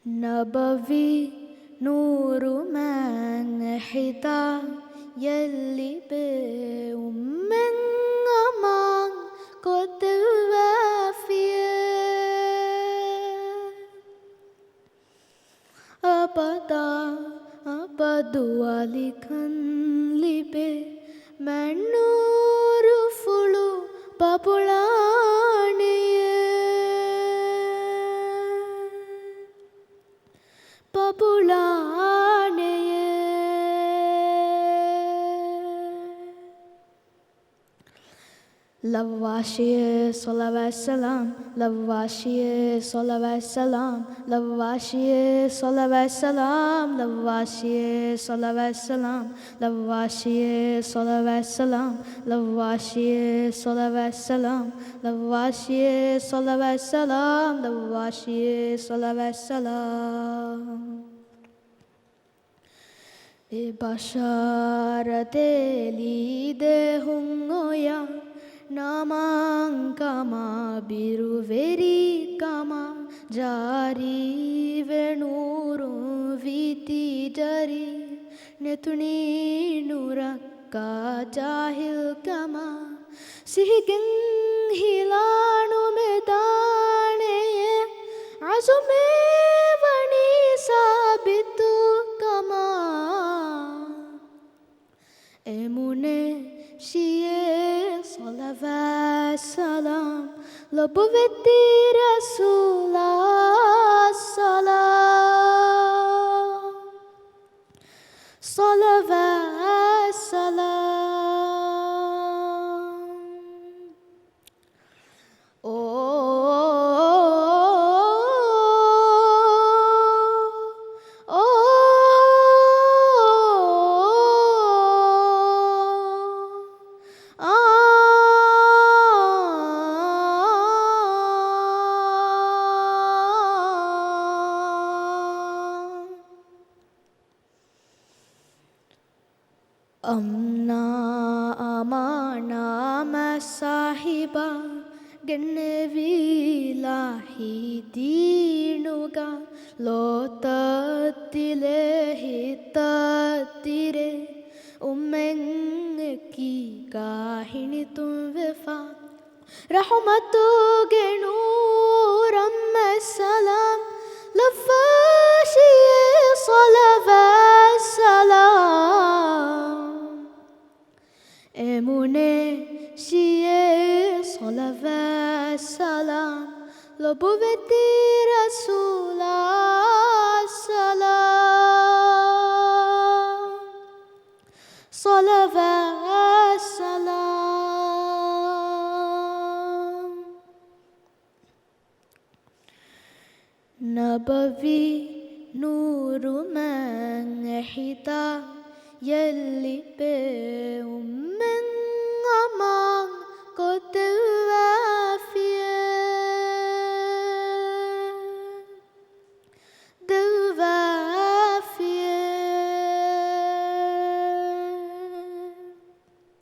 نبوي نور من حدا يلي بأمن أمان قد وافيه أبدا أبدوالكن لبه منور فلو بابلانيه بابلانيه لواشيه صلى والسلام لواشيه صلى والسلام لواشيه صلى والسلام لواشيه صلى والسلام لواشيه صلى والسلام لواشيه صلى والسلام لواشيه صلى والسلام لواشيه صلى والسلام بشارة ليدهم Namang kama biru veri kama jari venuru viti jari netuni nurakka jahil kama sihigeng hilanu medane azume vani sabitu kama emune shiye salawat salam labuvetti rasulallah salam salawat salam Amna amana masahiba gennevilahi dinuga lotatile hitatire ummengi kahini tumvefa rahmatu genuram salam lafashiye salawat salam emune shiye salawat salam labuvetti rasulallah salam salawat salam nabawi nuru man hida yalli be